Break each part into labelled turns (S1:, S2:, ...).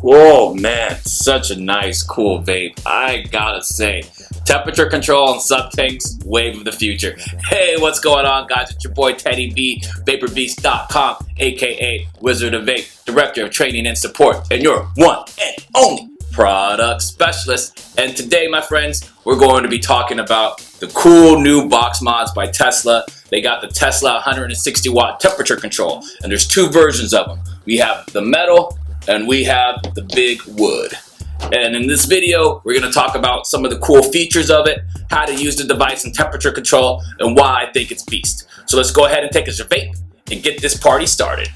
S1: Whoa, man, such a nice, cool vape. I gotta say, temperature control and sub tanks, wave of the future. Hey, what's going on, guys? It's your boy Teddy B, VaporBeast.com, aka Wizard of Vape, Director of Training and Support, and your one and only product specialist. And today, my friends, we're going to be talking about the cool new box mods by Tesla. They got the Tesla 160 watt temperature control, and there's two versions of them. We have the metal and we have the big wood. And in this video, we're going to talk about some of the cool features of it, how to use the device in temperature control, and why I think it's beast. So let's go ahead and take us your vape and get this party started.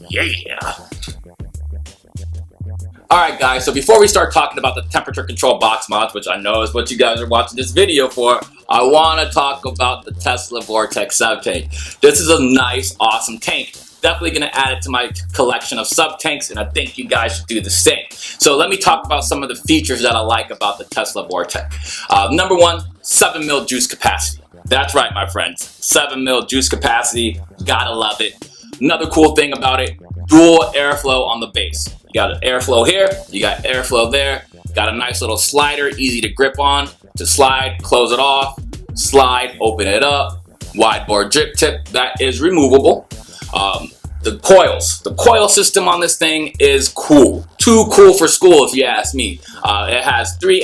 S1: Yeah. Alright guys, so before we start talking about the temperature control box mods, which I know is what you guys are watching this video for, I want to talk about the Tesla Vortek sub tank. This is a nice, awesome tank. Definitely going to add it to my collection of sub tanks, and I think you guys should do the same. So let me talk about some of the features that I like about the Tesla Vortek. Number one, 7 mil juice capacity. That's right, my friends. 7 mil juice capacity. Gotta love it. Another cool thing about it, dual airflow on the base. You got an airflow here, you got airflow there, got a nice little slider, easy to grip on, to slide, close it off, slide, open it up, wide bore drip tip, that is removable. The coil system on this thing is cool. Too cool for school if you ask me. It has three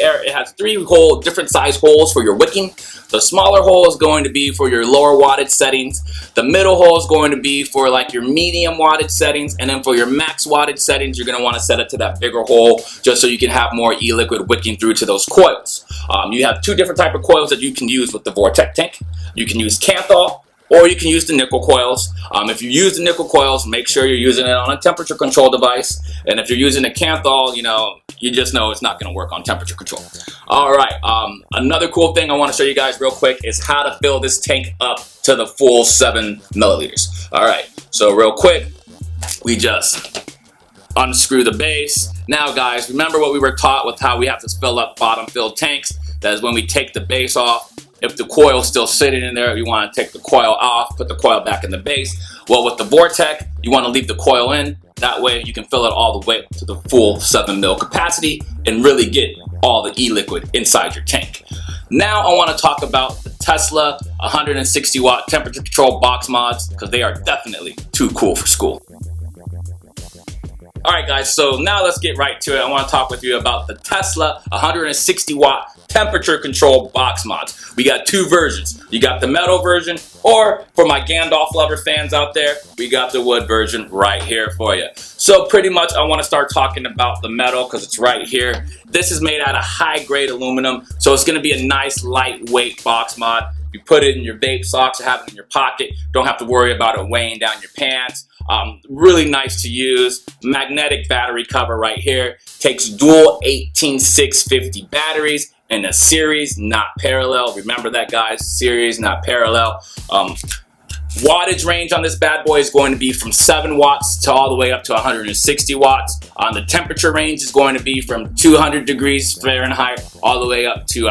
S1: different size holes for your wicking. The smaller hole is going to be for your lower wattage settings. The middle hole is going to be for like your medium wattage settings, and then for your max wattage settings, you're going to want to set it to that bigger hole just so you can have more e-liquid wicking through to those coils. You have two different type of coils that you can use with the Vortek tank. You can use Kanthal, or you can use the nickel coils. If you use the nickel coils, make sure you're using it on a temperature control device. And if you're using a Kanthal, you just know it's not going to work on temperature control. All right, another cool thing I want to show you guys real quick is how to fill this tank up to the full 7 milliliters. All right, so real quick, we just unscrew the base. Now guys, remember what we were taught with how we have to fill up bottom filled tanks? That is when we take the base off. If the coil is still sitting in there, you want to take the coil off, put the coil back in the base. Well, with the Vortek, you want to leave the coil in. That way you can fill it all the way up to the full 7 mil capacity and really get all the e-liquid inside your tank. Now I want to talk about the Tesla 160 watt temperature control box mods, because they are definitely too cool for school. Alright guys, so now let's get right to it. I want to talk with you about the Tesla 160 watt temperature control box mods. We got two versions. You got the metal version, or for my Gandalf lover fans out there, we got the wood version right here for you. So pretty much I want to start talking about the metal because it's right here. This is made out of high grade aluminum, so it's going to be a nice lightweight box mod. You put it in your vape socks or have it in your pocket. Don't have to worry about it weighing down your pants. Really nice to use. Magnetic battery cover right here. Takes dual 18650 batteries in a series, not parallel. Remember that, guys, series, not parallel. Wattage range on this bad boy is going to be from 7 watts to all the way up to 160 watts. The temperature range is going to be from 200 degrees Fahrenheit all the way up to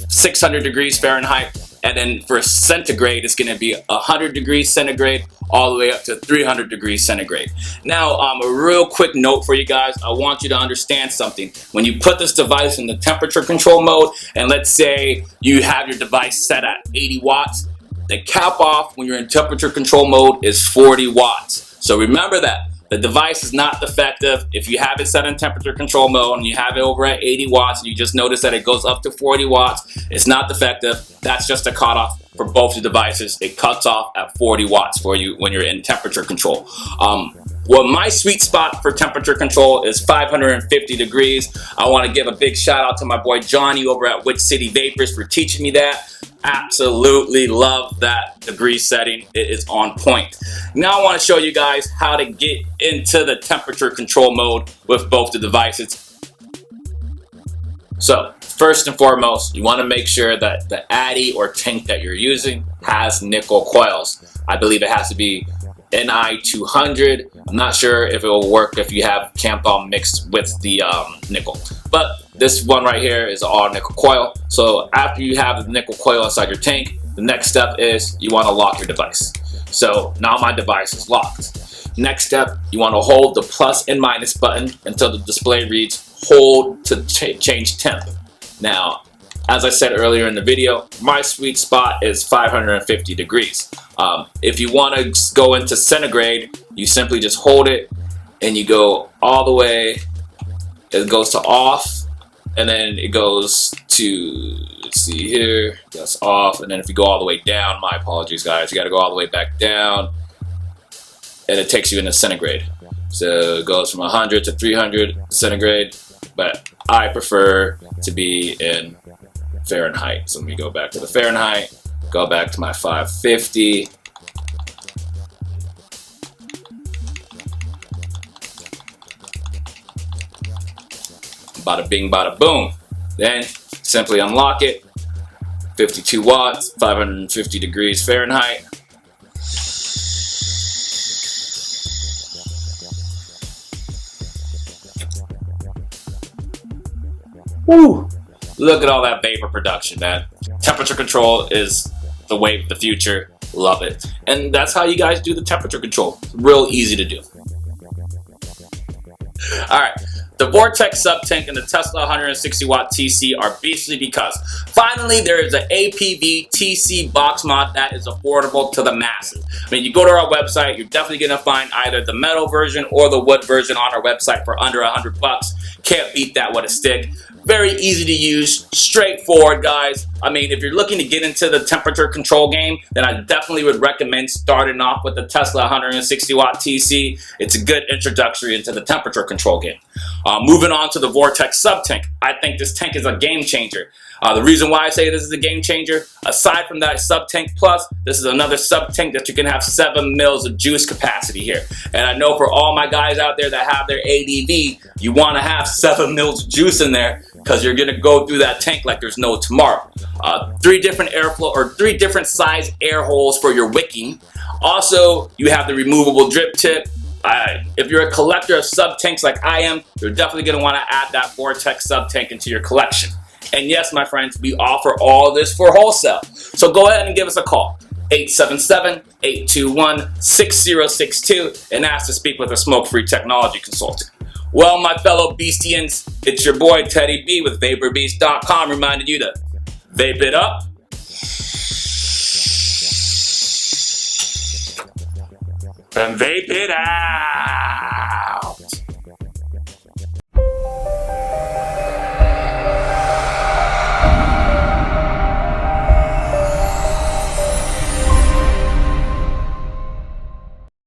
S1: 600 degrees Fahrenheit. And then for centigrade, it's going to be 100 degrees centigrade all the way up to 300 degrees centigrade. Now, a real quick note for you guys. I want you to understand something. When you put this device in the temperature control mode, and let's say you have your device set at 80 watts, the cap off when you're in temperature control mode is 40 watts. So remember that. The device is not defective. If you have it set in temperature control mode and you have it over at 80 watts and you just notice that it goes up to 40 watts, it's not defective. That's just a cutoff for both the devices. It cuts off at 40 watts for you when you're in temperature control. Well, my sweet spot for temperature control is 550 degrees. I want to give a big shout out to my boy Johnny over at Witch City Vapors for teaching me that. Absolutely love that degree setting. It is on point. Now I want to show you guys how to get into the temperature control mode with both the devices. So first and foremost, you want to make sure that the Addy or tank that you're using has nickel coils. I believe it has to be Ni200. I'm not sure if it will work if you have Kanthal mixed with the nickel, but this one right here is an all nickel coil. So after you have the nickel coil inside your tank, the next step is you want to lock your device. So now my device is locked. Next step, you want to hold the plus and minus button until the display reads hold to change temp. Now, as I said earlier in the video, my sweet spot is 550 degrees. If you want to go into Centigrade, you simply just hold it and you go all the way. It goes to off, and then it goes to, let's see here, that's off, and then if you go all the way down, my apologies guys, you got to go all the way back down, and it takes you into Centigrade. So it goes from 100 to 300 Centigrade, but I prefer to be in Fahrenheit. So let me go back to the Fahrenheit, go back to my 550. Bada bing, bada boom. Then simply unlock it. 52 watts, 550 degrees Fahrenheit. Woo! Look at all that vapor production, man. Temperature control is the wave of the future. Love it. And that's how you guys do the temperature control. Real easy to do. Alright, the Vortek sub-tank and the Tesla 160 watt TC are beastly because finally there is an APV TC box mod that is affordable to the masses. I mean, you go to our website, you're definitely going to find either the metal version or the wood version on our website for under $100. Can't beat that with a stick. Very easy to use, straightforward, guys. I mean, if you're looking to get into the temperature control game, then I definitely would recommend starting off with the Tesla 160 watt TC. It's a good introductory into the temperature control game. Moving on to the Vortek sub-tank. I think this tank is a game changer. The reason why I say this is a game changer, aside from that sub-tank plus, this is another sub-tank that you can have 7 mils of juice capacity here. And I know for all my guys out there that have their ADV, you want to have 7 mils of juice in there because you're going to go through that tank like there's no tomorrow. 3 different airflow or 3 different size air holes for your wicking. Also, you have the removable drip tip. If you're a collector of sub-tanks like I am, you're definitely going to want to add that Vortek sub-tank into your collection. And yes, my friends, we offer all this for wholesale. So go ahead and give us a call. 877-821-6062 and ask to speak with a smoke-free technology consultant. Well, my fellow Beastians, it's your boy Teddy B with VaporBeast.com reminding you to vape it up and vape it out.